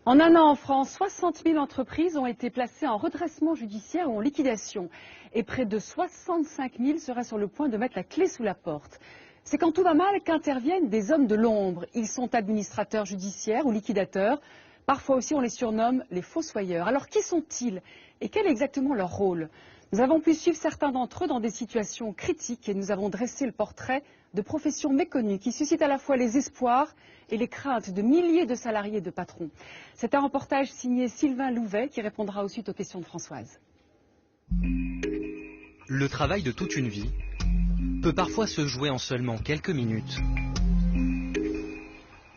En un an en France, 60 000 entreprises ont été placées en redressement judiciaire ou en liquidation. Et près de 65 000 seraient sur le point de mettre la clé sous la porte. C'est quand tout va mal qu'interviennent des hommes de l'ombre. Ils sont administrateurs judiciaires ou liquidateurs. Parfois aussi on les surnomme les fossoyeurs. Alors qui sont-ils et quel est exactement leur rôle? Nous avons pu suivre certains d'entre eux dans des situations critiques et nous avons dressé le portrait de professions méconnues qui suscitent à la fois les espoirs et les craintes de milliers de salariés et de patrons. C'est un reportage signé Sylvain Louvet qui répondra ensuite aux questions de Françoise. Le travail de toute une vie peut parfois se jouer en seulement quelques minutes.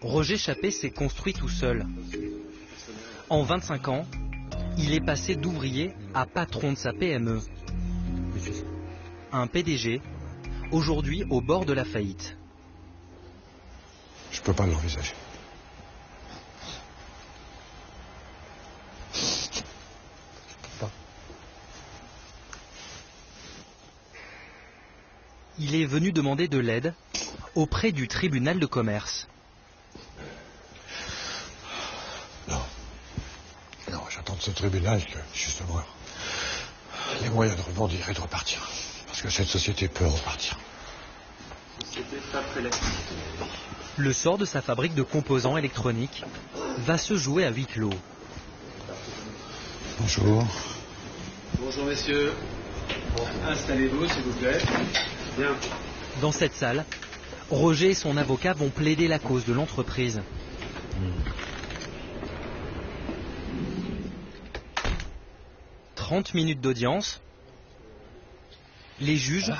Roger Chappé s'est construit tout seul. En 25 ans, il est passé d'ouvrier à patron de sa PME. Un PDG, aujourd'hui au bord de la faillite. Je peux pas l'envisager. Il est venu demander de l'aide auprès du tribunal de commerce. Non, j'attends de ce tribunal que, justement, les moyens de rebondir et de repartir. Parce que cette société peut repartir. Le sort de sa fabrique de composants électroniques va se jouer à huis clos. Bonjour. Bonjour messieurs. Installez-vous s'il vous plaît. Bien. Dans cette salle, Roger et son avocat vont plaider la cause de l'entreprise. 30 minutes d'audience. Les juges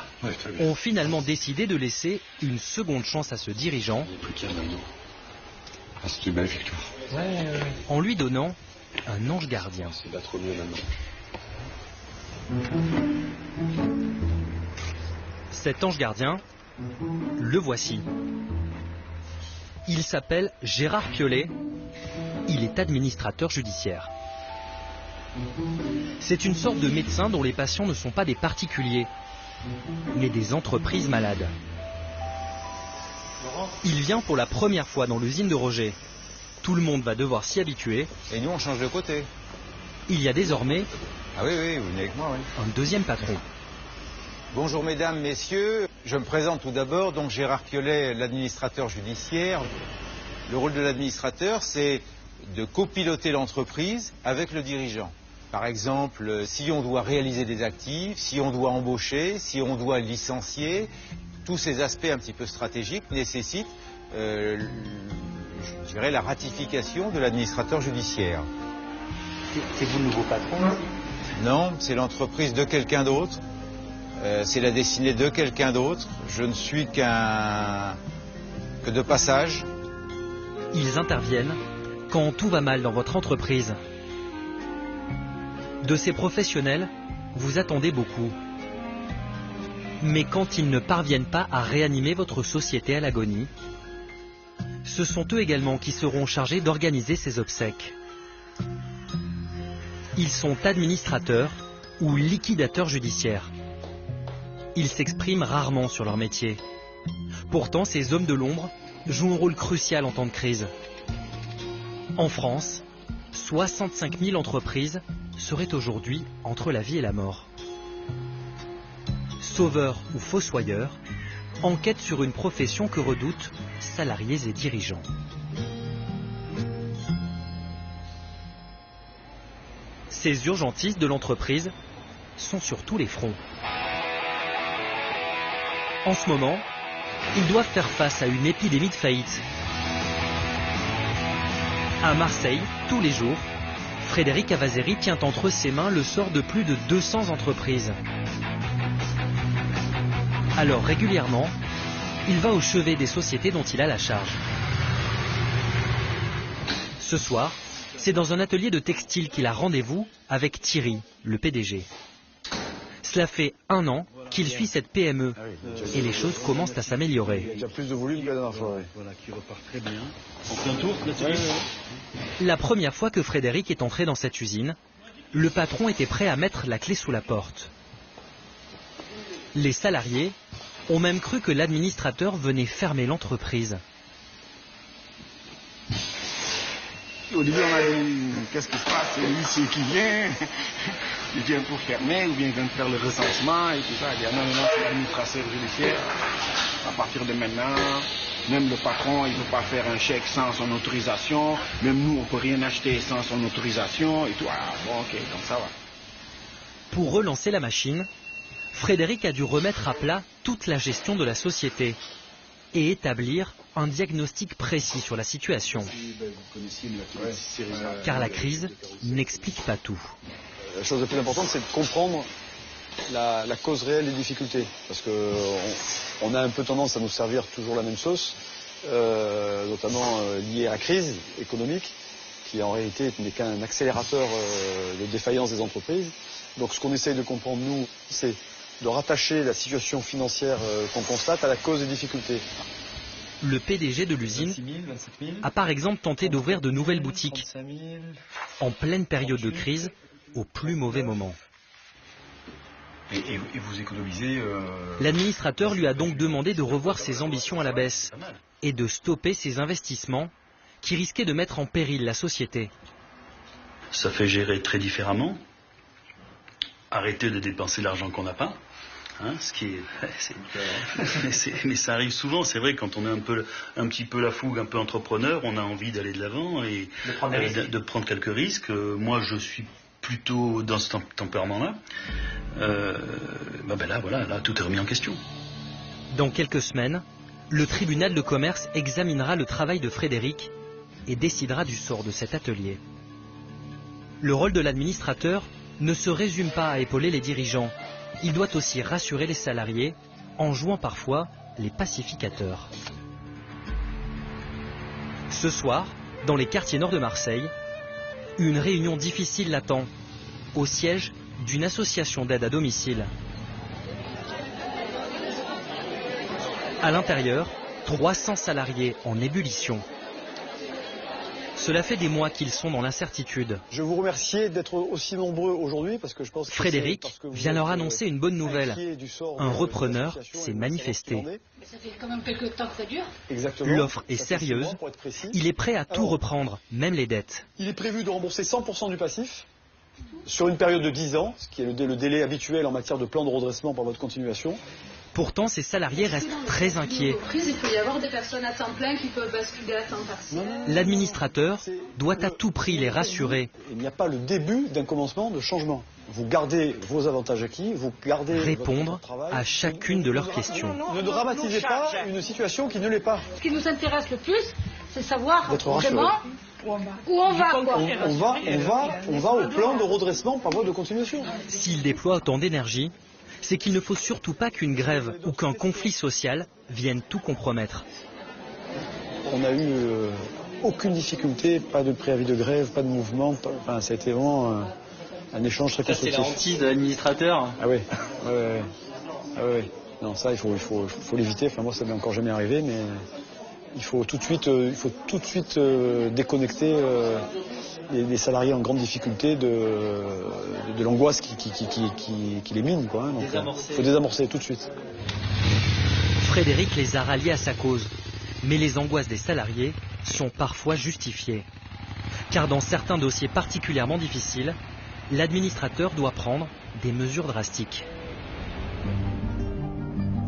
ont finalement décidé de laisser une seconde chance à ce dirigeant C'est une belle victoire. en lui donnant un ange gardien. C'est pas trop mieux maintenant. Cet ange gardien, le voici. Il s'appelle Gérard Piolet. Il est administrateur judiciaire. C'est une sorte de médecin dont les patients ne sont pas des particuliers, mais des entreprises malades. Il vient pour la première fois dans l'usine de Roger. Tout le monde va devoir s'y habituer. Et nous, on change de côté. Il y a désormais Ah oui, oui, vous venez avec moi, oui. un deuxième patron. Bonjour mesdames, messieurs. Je me présente tout d'abord, donc Gérard Piolet, l'administrateur judiciaire. Le rôle de l'administrateur, c'est de copiloter l'entreprise avec le dirigeant. Par exemple, si on doit réaliser des actifs, si on doit embaucher, si on doit licencier, tous ces aspects un petit peu stratégiques nécessitent, je dirais, la ratification de l'administrateur judiciaire. C'est vous le nouveau patron? Non, c'est l'entreprise de quelqu'un d'autre. C'est la destinée de quelqu'un d'autre. Je ne suis que de passage. Ils interviennent quand tout va mal dans votre entreprise. De ces professionnels, vous attendez beaucoup. Mais quand ils ne parviennent pas à réanimer votre société à l'agonie, ce sont eux également qui seront chargés d'organiser ces obsèques. Ils sont administrateurs ou liquidateurs judiciaires. Ils s'expriment rarement sur leur métier. Pourtant, ces hommes de l'ombre jouent un rôle crucial en temps de crise. En France, 65 000 entreprises seraient aujourd'hui entre la vie et la mort. Sauveurs ou fossoyeurs enquêtent sur une profession que redoutent salariés et dirigeants. Ces urgentistes de l'entreprise sont sur tous les fronts. En ce moment, ils doivent faire face à une épidémie de faillite. À Marseille, tous les jours, Frédéric Avazeri tient entre ses mains le sort de plus de 200 entreprises. Alors régulièrement, il va au chevet des sociétés dont il a la charge. Ce soir, c'est dans un atelier de textile qu'il a rendez-vous avec Thierry, le PDG. Cela fait 1 an qu'il suit cette PME et les choses commencent à s'améliorer. Il y a plus de volume que la dernière fois. Voilà, qui repart très bien. On fait un tour, là, La première fois que Frédéric est entré dans cette usine, le patron était prêt à mettre la clé sous la porte. Les salariés ont même cru que l'administrateur venait fermer l'entreprise. Au début, on a dit, qu'est-ce qui se passe? C'est l'huissier qui vient. Il vient pour fermer, ou bien il vient faire le recensement et tout ça. Il dit, non, c'est l'administrateur judiciaire. À partir de maintenant, même le patron, il ne peut pas faire un chèque sans son autorisation. Même nous, on ne peut rien acheter sans son autorisation et tout. Ah, bon, ok, donc ça va. Pour relancer la machine, Frédéric a dû remettre à plat toute la gestion de la société et établir un diagnostic précis sur la situation. Car la crise n'explique pas tout. La chose la plus importante, c'est de comprendre la cause réelle des difficultés. Parce qu'on a un peu tendance à nous servir toujours la même sauce, notamment liée à la crise économique, qui en réalité n'est qu'un accélérateur de défaillance des entreprises. Donc ce qu'on essaye de comprendre, nous, c'est de rattacher la situation financière qu'on constate à la cause des difficultés. Le PDG de l'usine a par exemple tenté d'ouvrir de nouvelles boutiques en pleine période de crise, au plus mauvais moment. Et vous économisez... L'administrateur lui a donc demandé de revoir ses ambitions à la baisse et de stopper ses investissements qui risquaient de mettre en péril la société. Ça fait gérer très différemment. Arrêter de dépenser l'argent qu'on n'a pas. Hein, ce qui est, mais ça arrive souvent, c'est vrai, quand on est un petit peu la fougue, un peu entrepreneur, on a envie d'aller de l'avant et de prendre quelques risques. Moi, je suis plutôt dans ce tempérament-là. Là, tout est remis en question. Dans quelques semaines, le tribunal de commerce examinera le travail de Frédéric et décidera du sort de cet atelier. Le rôle de l'administrateur ne se résume pas à épauler les dirigeants. Il doit aussi rassurer les salariés en jouant parfois les pacificateurs. Ce soir, dans les quartiers nord de Marseille, une réunion difficile l'attend, au siège d'une association d'aide à domicile. À l'intérieur, 300 salariés en ébullition. Cela fait des mois qu'ils sont dans l'incertitude. Je vous remercie d'être aussi nombreux aujourd'hui parce que je pense que Frédéric vient leur annoncer une bonne nouvelle. Un repreneur s'est manifesté. Ça fait quand même quelques temps que ça dure. Exactement. L'offre est sérieuse. Il est prêt à tout reprendre, même les dettes. Il est prévu de rembourser 100% du passif sur une période de 10 ans, ce qui est le délai habituel en matière de plan de redressement par voie de continuation. Pourtant, ces salariés restent très inquiets. Il peut y avoir des personnes à temps plein qui peuvent basculer à temps partiel. L'administrateur doit à tout prix les rassurer. Il n'y a pas le début d'un commencement de changement. Vous gardez vos avantages acquis, vous gardez répondre votre travail, à chacune de leurs questions. Ne dramatisez pas une situation qui ne l'est pas. Ce qui nous intéresse le plus, c'est savoir vraiment où on va. Quoi. On va au plan de redressement par voie de continuation. S'il déploie autant d'énergie, c'est qu'il ne faut surtout pas qu'une grève ou qu'un conflit social vienne tout compromettre. On n'a eu aucune difficulté, pas de préavis de grève, pas de mouvement. Ça a été vraiment un échange très constructif. C'est la hantise de l'administrateur. Ah oui. Non, ça, il faut l'éviter. Enfin, moi, ça m'est encore jamais arrivé, mais il faut tout de suite déconnecter les salariés en grande difficulté de l'angoisse qui les mine, quoi. Donc, il faut désamorcer tout de suite. Frédéric les a ralliés à sa cause, mais les angoisses des salariés sont parfois justifiées. Car dans certains dossiers particulièrement difficiles, l'administrateur doit prendre des mesures drastiques.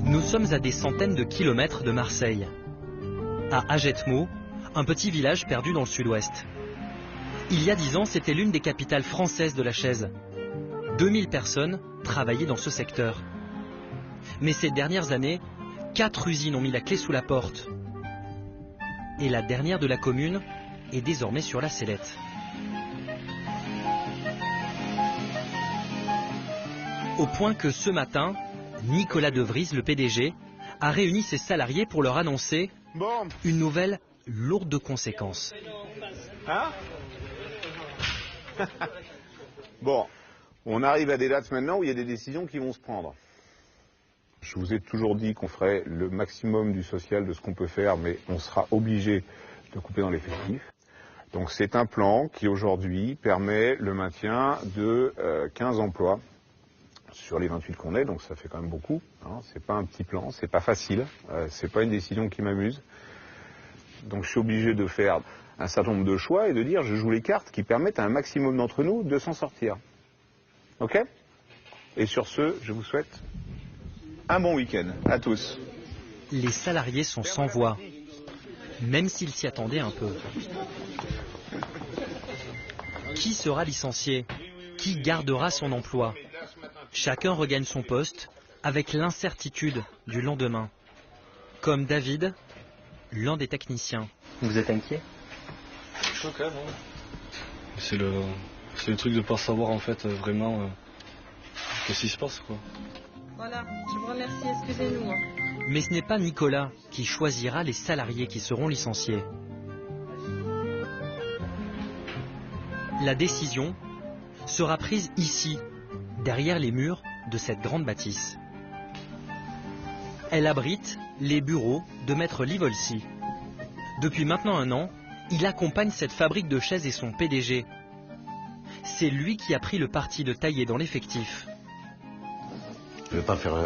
Nous sommes à des centaines de kilomètres de Marseille, à Agetmo, un petit village perdu dans le sud-ouest. Il y a 10 ans, c'était l'une des capitales françaises de la chaise. 2000 personnes travaillaient dans ce secteur. Mais ces dernières années, 4 usines ont mis la clé sous la porte. Et la dernière de la commune est désormais sur la sellette. Au point que ce matin, Nicolas De Vries, le PDG, a réuni ses salariés pour leur annoncer une nouvelle lourde de conséquences. Hein? Bon, on arrive à des dates maintenant où il y a des décisions qui vont se prendre. Je vous ai toujours dit qu'on ferait le maximum du social de ce qu'on peut faire, mais on sera obligé de couper dans l'effectif. Donc c'est un plan qui aujourd'hui permet le maintien de 15 emplois sur les 28 qu'on est, donc ça fait quand même beaucoup. Hein. C'est pas un petit plan, c'est pas facile, c'est pas une décision qui m'amuse. Donc je suis obligé de faire un certain nombre de choix et de dire je joue les cartes qui permettent à un maximum d'entre nous de s'en sortir. Ok? Et sur ce, je vous souhaite un bon week-end à tous. Les salariés sont sans voix, même s'ils s'y attendaient un peu. Qui sera licencié? Qui gardera son emploi? Chacun regagne son poste avec l'incertitude du lendemain. Comme David, l'un des techniciens. Vous êtes inquiet? Quand même, hein. C'est le truc de ne pas savoir en fait vraiment qu'est-ce qui se passe, quoi. Voilà, je vous remercie, excusez-nous. Mais ce n'est pas Nicolas qui choisira les salariés qui seront licenciés. La décision sera prise ici, derrière les murs de cette grande bâtisse. Elle abrite les bureaux de Maître Livolsi. Depuis maintenant 1 an, il accompagne cette fabrique de chaises et son PDG. C'est lui qui a pris le parti de tailler dans l'effectif. Je ne veux pas faire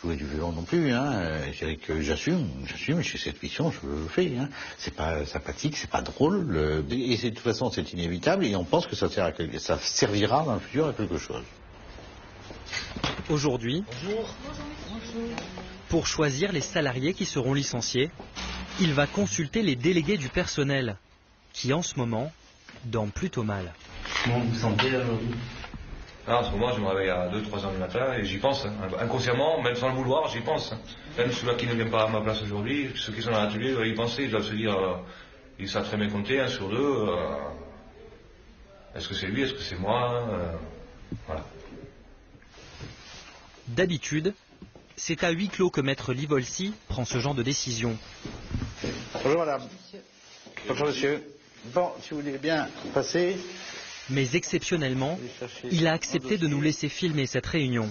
jouer du violon non plus, hein. Je dirais que j'assume, chez cette mission, je le fais, hein. C'est pas sympathique, c'est pas drôle, et de toute façon c'est inévitable, et on pense que ça servira dans le futur à quelque chose. Aujourd'hui, pour choisir les salariés qui seront licenciés, il va consulter les délégués du personnel, qui en ce moment dorment plutôt mal. Comment vous vous sentez aujourd'hui? En ce moment, je me réveille à 2-3 heures du matin et j'y pense. Hein. Inconsciemment, même sans le vouloir, j'y pense. Hein. Même ceux-là qui ne viennent pas à ma place aujourd'hui, ceux qui sont dans l'atelier doivent y penser. Ils doivent se dire, ils savent très bien compter, 1 sur 2. Est-ce que c'est lui, est-ce que c'est moi voilà. D'habitude, c'est à huis clos que Maître Livolsi prend ce genre de décision. Bonjour madame. Bonjour monsieur. Bon, si vous voulez bien passer. Mais exceptionnellement, il a accepté de nous laisser filmer cette réunion.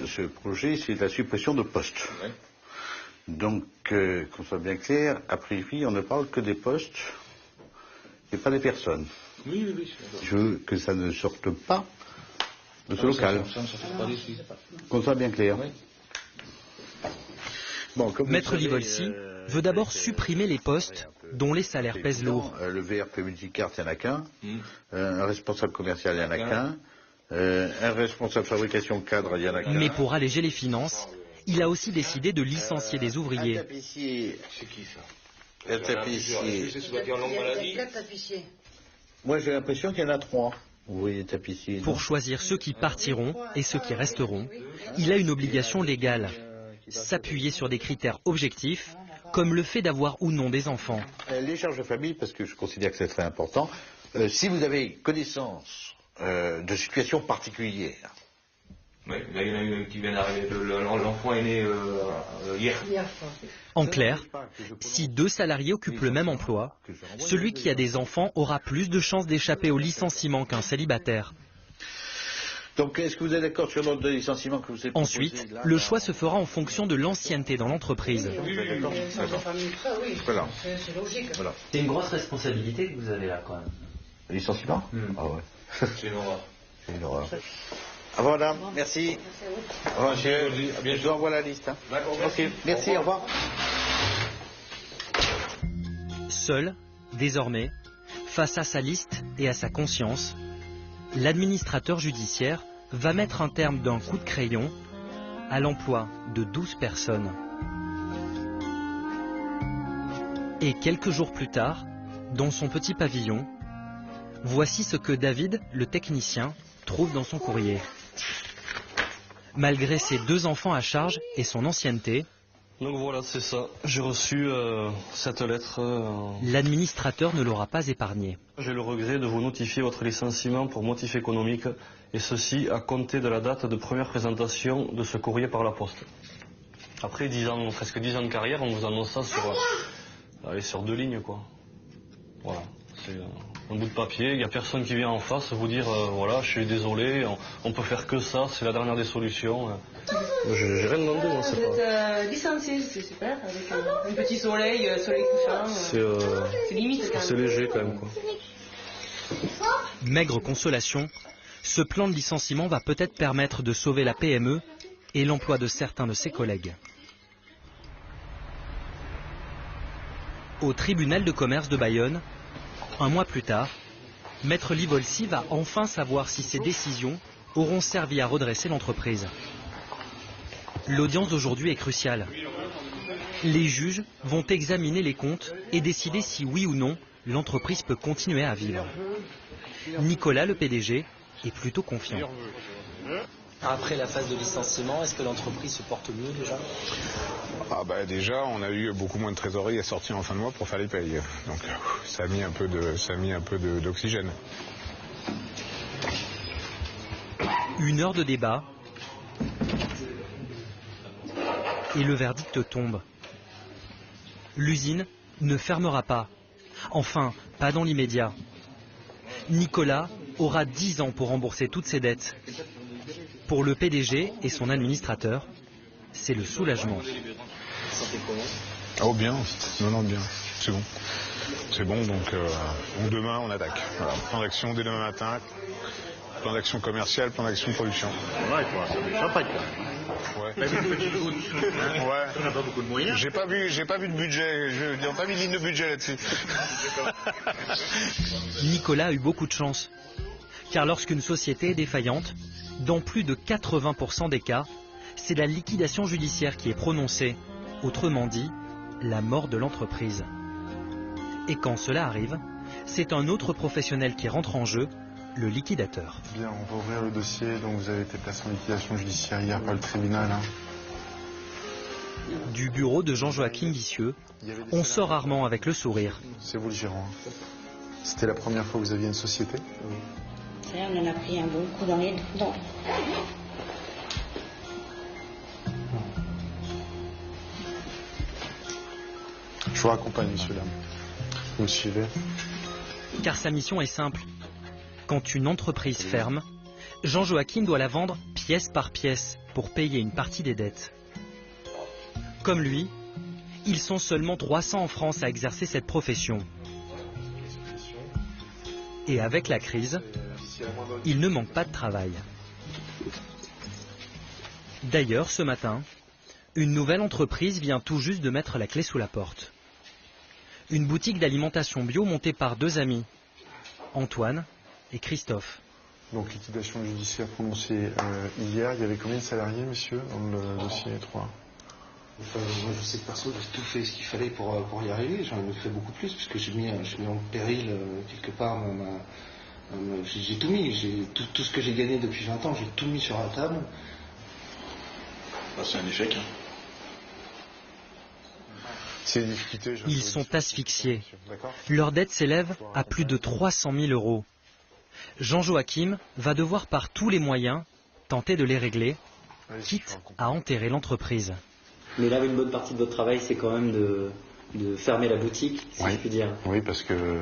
Ce projet, c'est la suppression de postes. Ouais. Donc, qu'on soit bien clair, a priori, on ne parle que des postes et pas des personnes. Oui. Je veux que ça ne sorte pas de ce local. Qu'on soit bien clair. Oui. Bon, Maître Livolsi veut d'abord supprimer les postes dont les salaires pèsent lourd. Le VRP multicarte, il n'y en a qu'un. Un responsable commercial, il n'y en a qu'un. Un responsable fabrication cadre, il n'y en a qu'un. Mais pour alléger les finances, il a aussi décidé de licencier des ouvriers. Un tapissier. C'est qui ça? Un tapissier. Moi, j'ai l'impression qu'il y en a 3. Vous voyez, tapissier. Pour choisir ceux qui partiront et ceux qui resteront, il a une obligation légale. S'appuyer sur des critères objectifs, comme le fait d'avoir ou non des enfants. Les charges de famille, parce que je considère que c'est très important, si vous avez connaissance de situations particulières. Oui, là il y en a une qui vient d'arriver, l'enfant est né hier. En clair, si 2 salariés occupent le même emploi, celui qui a des enfants aura plus de chances d'échapper au licenciement qu'un célibataire. Donc, est-ce que vous êtes d'accord sur l'ordre de licenciement que vous avez proposé? Ensuite, le choix se fera en fonction de l'ancienneté dans l'entreprise. Voilà. C'est une grosse responsabilité que vous avez là, quand même. Le licenciement? Ah ouais. C'est une horreur. C'est une horreur. Au revoir, madame. Merci. Au revoir, monsieur. Je vous envoie la liste. Hein. D'accord. Ok. Merci, au revoir. Seul, désormais, face à sa liste et à sa conscience, l'administrateur judiciaire va mettre un terme d'un coup de crayon à l'emploi de 12 personnes. Et quelques jours plus tard, dans son petit pavillon, voici ce que David, le technicien, trouve dans son courrier. Malgré ses 2 enfants à charge et son ancienneté, donc voilà, c'est ça. J'ai reçu cette lettre. L'administrateur ne l'aura pas épargné. J'ai le regret de vous notifier votre licenciement pour motif économique, et ceci à compter de la date de première présentation de ce courrier par la poste. Après 10 ans, presque 10 ans de carrière, on vous annonce ça sur 2 lignes, quoi. Voilà, c'est un bout de papier, il n'y a personne qui vient en face vous dire, voilà, je suis désolé, on peut faire que ça, c'est la dernière des solutions. J'ai rien demandé, moi, c'est pas... Vous êtes licencié, c'est super, avec un petit soleil couchant. C'est limite. C'est léger quand même, quoi. Maigre consolation, ce plan de licenciement va peut-être permettre de sauver la PME et l'emploi de certains de ses collègues. Au tribunal de commerce de Bayonne, un mois plus tard, Maître Livolsi va enfin savoir si ses décisions auront servi à redresser l'entreprise. L'audience d'aujourd'hui est cruciale. Les juges vont examiner les comptes et décider si oui ou non l'entreprise peut continuer à vivre. Nicolas, le PDG, est plutôt confiant. Après la phase de licenciement, est-ce que l'entreprise se porte mieux déjà? Déjà, on a eu beaucoup moins de trésorerie à sortir en fin de mois pour faire les payes. Donc ça a mis un peu d'oxygène. Une heure de débat et le verdict tombe. L'usine ne fermera pas. Enfin, pas dans l'immédiat. Nicolas aura 10 ans pour rembourser toutes ses dettes. Pour le PDG et son administrateur, c'est le soulagement. Oh bien, non bien, c'est bon. C'est bon, donc demain on attaque. Voilà. Plan d'action dès demain matin, plan d'action commercial, plan d'action de production. Ouais, il faut faire du champagne quand même. Ouais. Même une petite goutte. Ouais. On n'a pas beaucoup de moyens. J'ai pas vu de budget, ils n'ont pas mis de ligne de budget là-dessus. Nicolas a eu beaucoup de chance. Car lorsqu'une société est défaillante, dans plus de 80% des cas, c'est la liquidation judiciaire qui est prononcée. Autrement dit, la mort de l'entreprise. Et quand cela arrive, c'est un autre professionnel qui rentre en jeu, le liquidateur. Bien, on va ouvrir le dossier. Donc vous avez été placé en liquidation judiciaire hier par le tribunal. Du bureau de Jean-Joachim Bissieux, on sort rarement avec le sourire. C'est vous le gérant. C'était la première fois que vous aviez une société? Là, on en a pris un bon coup dans les dents. Je vous raccompagne, monsieur Lame. Vous me suivez? Car sa mission est simple. Quand une entreprise ferme, Jean-Joachim doit la vendre pièce par pièce pour payer une partie des dettes. Comme lui, ils sont seulement 300 en France à exercer cette profession. Et avec la crise, il ne manque pas de travail. D'ailleurs, ce matin, une nouvelle entreprise vient tout juste de mettre la clé sous la porte. Une boutique d'alimentation bio montée par 2 amis, Antoine et Christophe. Donc liquidation judiciaire prononcée hier. Il y avait combien de salariés, monsieur, dans le dossier 3? Moi, je sais que perso, j'ai tout fait ce qu'il fallait pour y arriver. J'en ai fait beaucoup plus, puisque j'ai mis en péril, quelque part, j'ai tout mis. Tout ce que j'ai gagné depuis 20 ans, j'ai tout mis sur la table. C'est un échec. Ils sont asphyxiés. Leur dette s'élève à plus de 300 000 €. Jean-Joachim va devoir par tous les moyens tenter de les régler, quitte à enterrer l'entreprise. Mais là, une bonne partie de votre travail, c'est quand même de fermer la boutique, si je puis dire. Oui, parce que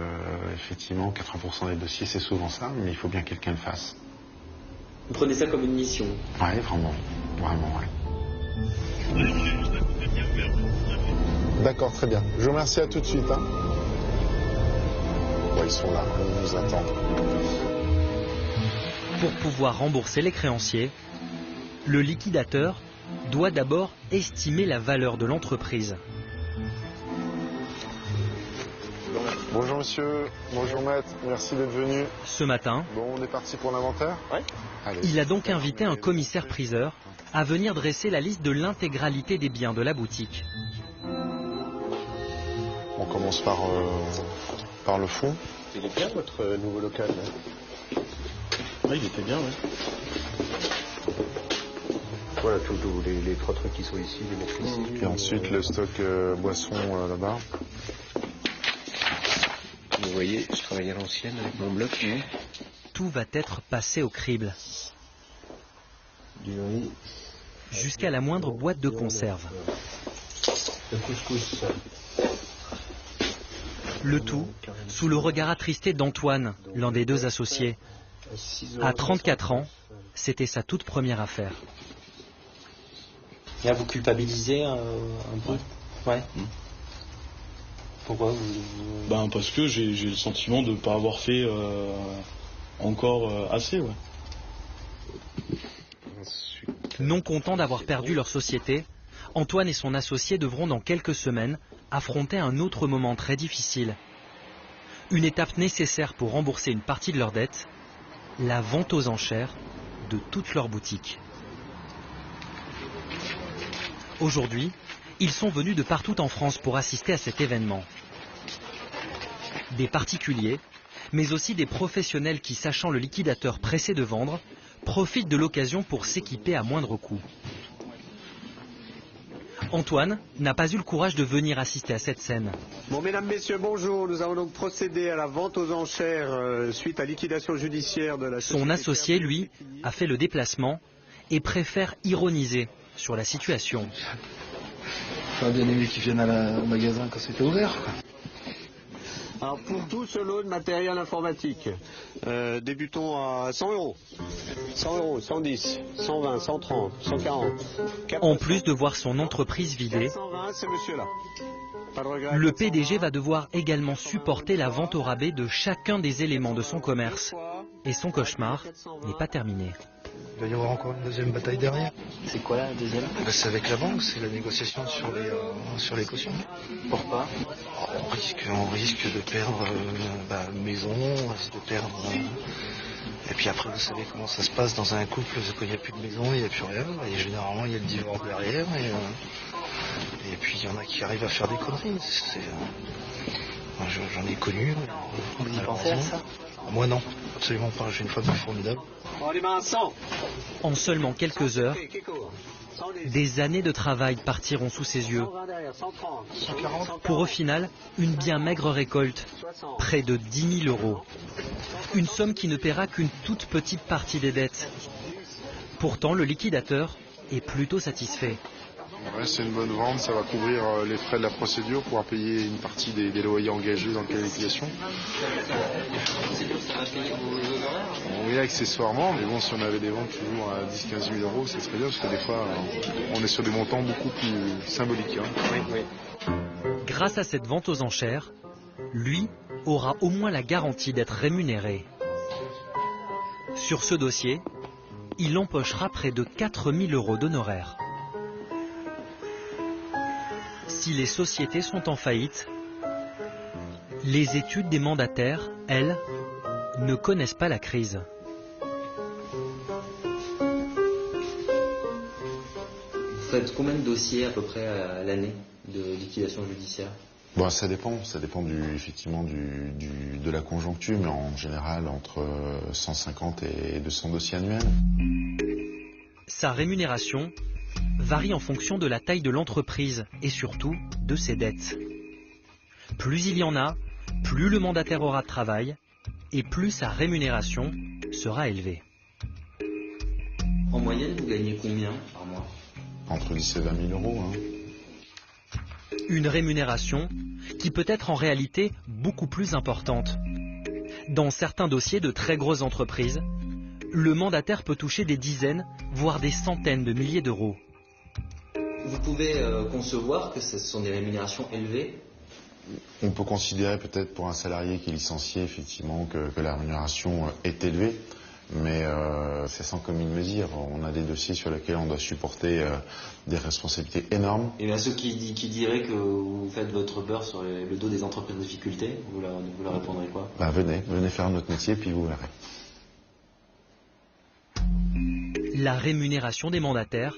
effectivement, 80% des dossiers, c'est souvent ça, mais il faut bien que quelqu'un le fasse. Vous prenez ça comme une mission? Oui, vraiment. Vraiment, oui. D'accord, très bien. Je vous remercie, à tout de suite. Ils sont là, ils nous attendent. Pour pouvoir rembourser les créanciers, le liquidateur doit d'abord estimer la valeur de l'entreprise. Bonjour monsieur, bonjour maître, merci d'être venu. Ce matin, bon, on est parti pour l'inventaire? Oui. Il a donc invité un commissaire-priseur à venir dresser la liste de l'intégralité des biens de la boutique. On commence par le fond. Il est bien votre nouveau local là. Oui, il était bien, oui. Voilà, tous les 3 trucs qui sont ici, les mettre ici. Et ensuite le stock boisson là-bas. Vous voyez, je travaille à l'ancienne avec mon bloc. Tout va être passé au crible. Jusqu'à la moindre boîte de conserve. Le tout sous le regard attristé d'Antoine, l'un des 2 associés. À 34 ans, c'était sa toute première affaire. Là, vous culpabilisez un peu? Ouais. Pourquoi Parce que j'ai le sentiment de ne pas avoir fait encore assez. Ouais. Non contents d'avoir perdu leur société, Antoine et son associé devront dans quelques semaines affrontaient un autre moment très difficile. Une étape nécessaire pour rembourser une partie de leurs dettes, la vente aux enchères de toutes leurs boutiques. Aujourd'hui, ils sont venus de partout en France pour assister à cet événement. Des particuliers, mais aussi des professionnels qui, sachant le liquidateur pressé de vendre, profitent de l'occasion pour s'équiper à moindre coût. Antoine n'a pas eu le courage de venir assister à cette scène. Bon, mesdames, messieurs, bonjour. Nous allons donc procéder à la vente aux enchères suite à liquidation judiciaire de la société. Son associé, lui, a fait le déplacement et préfère ironiser sur la situation. J'aurais bien aimé qu'ils viennent au magasin quand c'était ouvert. Alors, pour tout ce lot de matériel informatique, débutons à 100 euros. 100 euros, 110, 120, 130, 140. 400, en plus de voir son entreprise vidée, 420, c'est monsieur-là. Pas de regret, le PDG va devoir également supporter la vente au rabais de chacun des éléments de son commerce. Et son cauchemar n'est pas terminé. Il va y avoir encore une deuxième bataille derrière. C'est quoi la deuxième? C'est avec la banque, c'est la négociation sur les cautions. Pourquoi? On risque de perdre maison, de perdre... Et puis après, vous savez comment ça se passe dans un couple, quand il n'y a plus de maison, il n'y a plus rien. Et généralement, il y a le divorce derrière. Et puis, il y en a qui arrivent à faire des conneries. J'en ai connu. Vous y pensez à ça? Moi, non. Absolument pas. J'ai une femme formidable. En seulement quelques heures, des années de travail partiront sous ses yeux. Pour au final, une bien maigre récolte, près de 10 000 euros. Une somme qui ne paiera qu'une toute petite partie des dettes. Pourtant, le liquidateur est plutôt satisfait. Ouais, c'est une bonne vente, ça va couvrir les frais de la procédure, pouvoir payer une partie des loyers engagés dans le cas de liquidation. Oui, accessoirement, mais bon, si on avait des ventes toujours à 10-15 000 euros, ça serait bien, parce que des fois, on est sur des montants beaucoup plus symboliques. Hein. Grâce à cette vente aux enchères, lui aura au moins la garantie d'être rémunéré. Sur ce dossier, il empochera près de 4 000 euros d'honoraires. Si les sociétés sont en faillite, les études des mandataires, elles, ne connaissent pas la crise. Vous faites combien de dossiers à peu près à l'année de liquidation judiciaire? Bon, ça dépend effectivement de la conjoncture, mais en général entre 150 et 200 dossiers annuels. Sa rémunération varie en fonction de la taille de l'entreprise et surtout de ses dettes. Plus il y en a, plus le mandataire aura de travail et plus sa rémunération sera élevée. En moyenne, vous gagnez combien par mois? Entre 10 et 20 000 euros. Hein. Une rémunération qui peut être en réalité beaucoup plus importante. Dans certains dossiers de très grosses entreprises, le mandataire peut toucher des dizaines, voire des centaines de milliers d'euros. Vous pouvez concevoir que ce sont des rémunérations élevées? On peut considérer peut-être pour un salarié qui est licencié effectivement que la rémunération est élevée, mais c'est sans commune mesure. On a des dossiers sur lesquels on doit supporter des responsabilités énormes. Et bien ceux qui diraient que vous faites votre beurre sur le dos des entreprises de difficulté, vous leur répondrez quoi? Venez faire notre métier puis vous verrez. La rémunération des mandataires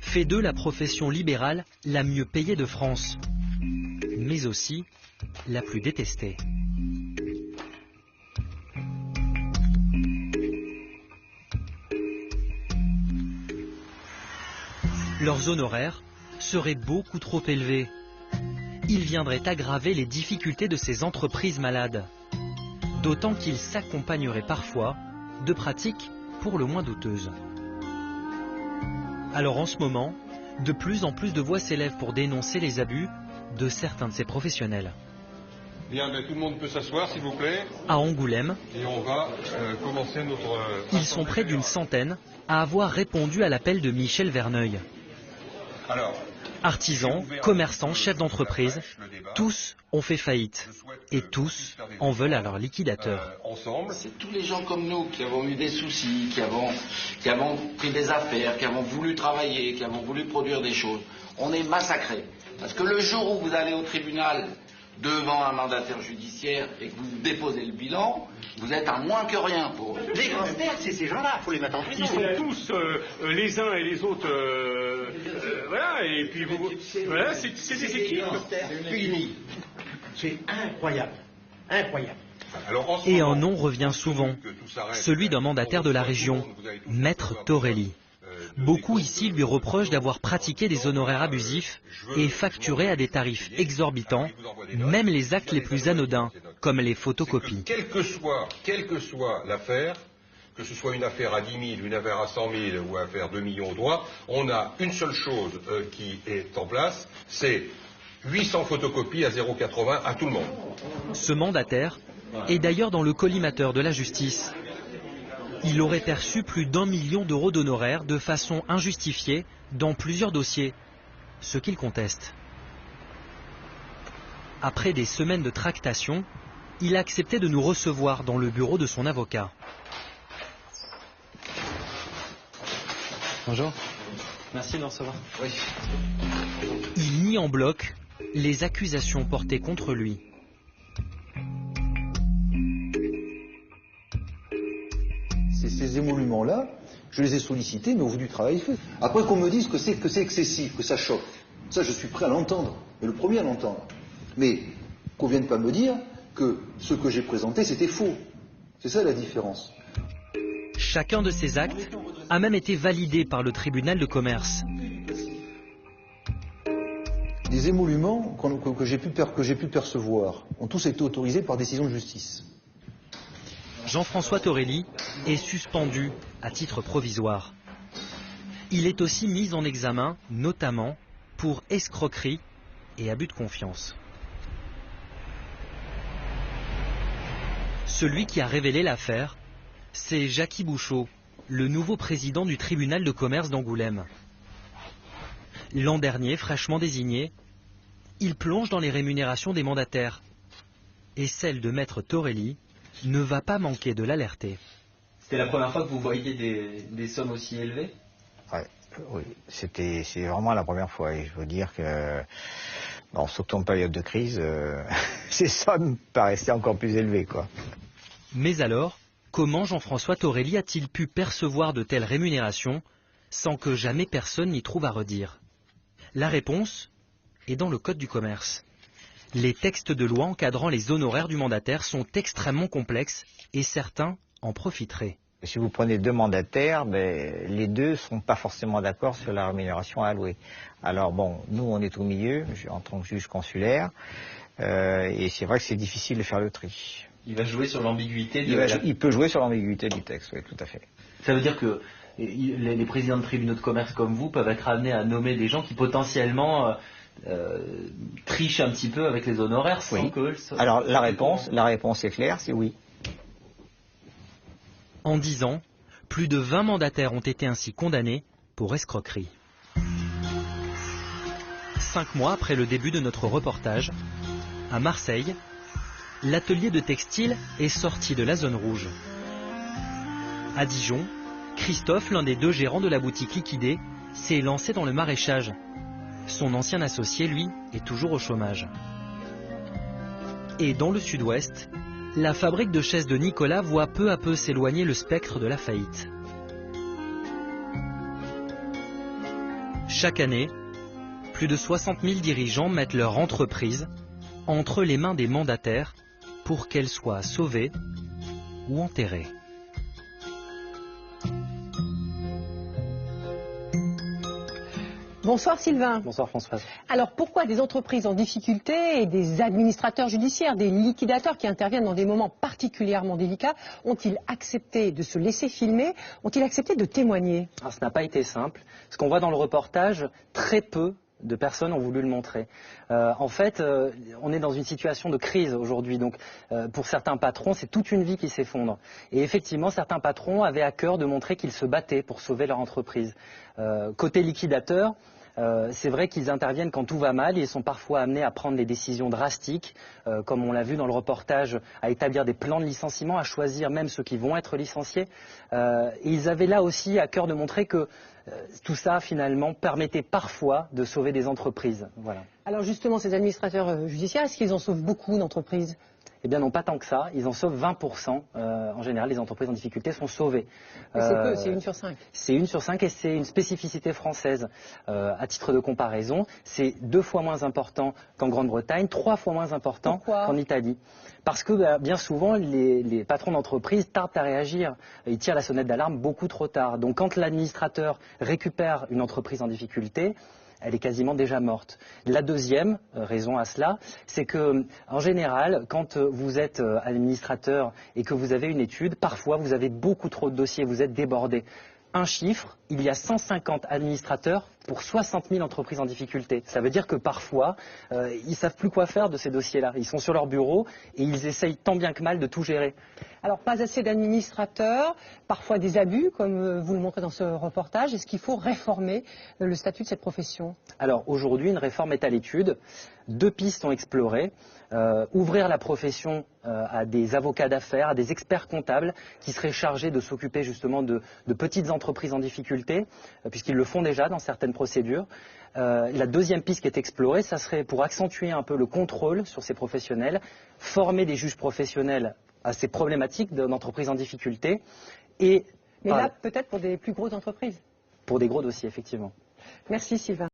fait d'eux la profession libérale la mieux payée de France, mais aussi la plus détestée. Leurs honoraires seraient beaucoup trop élevés. Ils viendraient aggraver les difficultés de ces entreprises malades, d'autant qu'ils s'accompagneraient parfois de pratiques pour le moins douteuses. Alors en ce moment, de plus en plus de voix s'élèvent pour dénoncer les abus de certains de ces professionnels. Bien, tout le monde peut s'asseoir, s'il vous plaît. À Angoulême, et on va commencer notre... ils sont près d'une centaine à avoir répondu à l'appel de Michel Verneuil. Alors, artisans, commerçants, chefs d'entreprise, tous ont fait faillite et tous en veulent à leur liquidateur. C'est tous les gens comme nous qui avons eu des soucis, qui avons pris des affaires, qui avons voulu travailler, qui avons voulu produire des choses. On est massacrés. Parce que le jour où vous allez au tribunal devant un mandataire judiciaire et que vous déposez le bilan, vous êtes à moins que rien pour eux. Les grosses têtes, c'est ces gens-là, il faut les mettre en prison. Ils sont tous les uns et les autres, voilà, et puis voilà, c'est des équipes. C'est incroyable, incroyable. Et un nom revient souvent, celui d'un mandataire de la région, Maître Torelli. Beaucoup ici lui reprochent d'avoir pratiqué des honoraires abusifs et facturé à des tarifs exorbitants, même les actes les plus anodins, comme les photocopies. Quelle que soit l'affaire, que ce soit une affaire à 10 000, une affaire à 100 000 ou une affaire 2 millions au droit, on a une seule chose qui est en place, c'est 800 photocopies à 0,80 à tout le monde. Ce mandataire est d'ailleurs dans le collimateur de la justice. Il aurait perçu plus d'1 million d'euros d'honoraires de façon injustifiée dans plusieurs dossiers, ce qu'il conteste. Après des semaines de tractation, il a accepté de nous recevoir dans le bureau de son avocat. Bonjour. Merci de nous recevoir. Oui. Il nie en bloc les accusations portées contre lui. Ces émoluments-là, je les ai sollicités, mais au vu du travail fait. Après qu'on me dise que c'est excessif, que ça choque, ça je suis prêt à l'entendre, mais le premier à l'entendre. Mais qu'on vienne pas me dire que ce que j'ai présenté c'était faux. C'est ça la différence. Chacun de ces actes a même été validé par le tribunal de commerce. Les émoluments que j'ai pu percevoir ont tous été autorisés par décision de justice. Jean-François Torelli est suspendu à titre provisoire. Il est aussi mis en examen, notamment pour escroquerie et abus de confiance. Celui qui a révélé l'affaire, c'est Jacky Bouchot, le nouveau président du tribunal de commerce d'Angoulême. L'an dernier, fraîchement désigné, il plonge dans les rémunérations des mandataires. Et celle de Maître Torelli ne va pas manquer de l'alerter. C'était la première fois que vous voyiez des sommes aussi élevées? Oui, c'est vraiment la première fois. Et je veux dire que, bon, surtout en période de crise, ces sommes paraissaient encore plus élevées, quoi. Mais alors, comment Jean-François Torelli a-t-il pu percevoir de telles rémunérations sans que jamais personne n'y trouve à redire? La réponse est dans le Code du commerce. Les textes de loi encadrant les honoraires du mandataire sont extrêmement complexes et certains en profiteraient. Si vous prenez deux mandataires, les deux ne sont pas forcément d'accord sur la rémunération à allouer. Alors bon, nous on est au milieu, en tant que juge consulaire, et c'est vrai que c'est difficile de faire le tri. Il va jouer sur l'ambiguïté Il peut jouer sur l'ambiguïté du texte, oui, tout à fait. Ça veut dire que les présidents de tribunaux de commerce comme vous peuvent être amenés à nommer des gens qui potentiellement trichent un petit peu avec les honoraires sans oui. que... Alors la réponse est claire, c'est oui. En 10 ans, plus de 20 mandataires ont été ainsi condamnés pour escroquerie. 5 mois après le début de notre reportage, à Marseille, l'atelier de textile est sorti de la zone rouge. À Dijon, Christophe, l'un des deux gérants de la boutique liquidée, s'est lancé dans le maraîchage. Son ancien associé, lui, est toujours au chômage. Et dans le sud-ouest, la fabrique de chaises de Nicolas voit peu à peu s'éloigner le spectre de la faillite. Chaque année, plus de 60 000 dirigeants mettent leur entreprise entre les mains des mandataires pour qu'elle soit sauvée ou enterrée. Bonsoir Sylvain. Bonsoir Françoise. Alors pourquoi des entreprises en difficulté et des administrateurs judiciaires, des liquidateurs qui interviennent dans des moments particulièrement délicats ont-ils accepté de se laisser filmer? Ont-ils accepté de témoigner? Alors, ce n'a pas été simple. Ce qu'on voit dans le reportage, très peu de personnes ont voulu le montrer. En fait, on est dans une situation de crise aujourd'hui. Donc, pour certains patrons, c'est toute une vie qui s'effondre. Et effectivement, certains patrons avaient à cœur de montrer qu'ils se battaient pour sauver leur entreprise. Côté liquidateur, C'est vrai qu'ils interviennent quand tout va mal et ils sont parfois amenés à prendre des décisions drastiques, comme on l'a vu dans le reportage, à établir des plans de licenciement, à choisir même ceux qui vont être licenciés. Et ils avaient là aussi à cœur de montrer que tout ça, finalement, permettait parfois de sauver des entreprises. Voilà. Alors justement, ces administrateurs judiciaires, est-ce qu'ils en sauvent beaucoup d'entreprises ? Eh bien non, pas tant que ça. Ils en sauvent 20%. En général, les entreprises en difficulté sont sauvées. Mais c'est peu, c'est 1 sur 5. C'est 1 sur 5 et c'est une spécificité française. À titre de comparaison, c'est 2 fois moins important qu'en Grande-Bretagne, 3 fois moins important qu'en Italie. Parce que bien souvent, les patrons d'entreprise tardent à réagir. Ils tirent la sonnette d'alarme beaucoup trop tard. Donc quand l'administrateur récupère une entreprise en difficulté, elle est quasiment déjà morte. La deuxième raison à cela, c'est que, en général, quand vous êtes administrateur et que vous avez une étude, parfois vous avez beaucoup trop de dossiers, vous êtes débordé. Un chiffre, il y a 150 administrateurs pour 60 000 entreprises en difficulté. Ça veut dire que parfois, ils ne savent plus quoi faire de ces dossiers-là. Ils sont sur leur bureau et ils essayent tant bien que mal de tout gérer. Alors, pas assez d'administrateurs, parfois des abus, comme vous le montrez dans ce reportage. Est-ce qu'il faut réformer le statut de cette profession ? Alors, aujourd'hui, une réforme est à l'étude. 2 pistes sont explorées. Ouvrir la profession à des avocats d'affaires, à des experts comptables qui seraient chargés de s'occuper justement de petites entreprises en difficulté, puisqu'ils le font déjà dans certaines procédures. La deuxième piste qui est explorée, ça serait pour accentuer un peu le contrôle sur ces professionnels, former des juges professionnels à ces problématiques d'entreprises en difficulté. Mais là, peut-être pour des plus grosses entreprises. Pour des gros dossiers, effectivement. Merci Sylvain.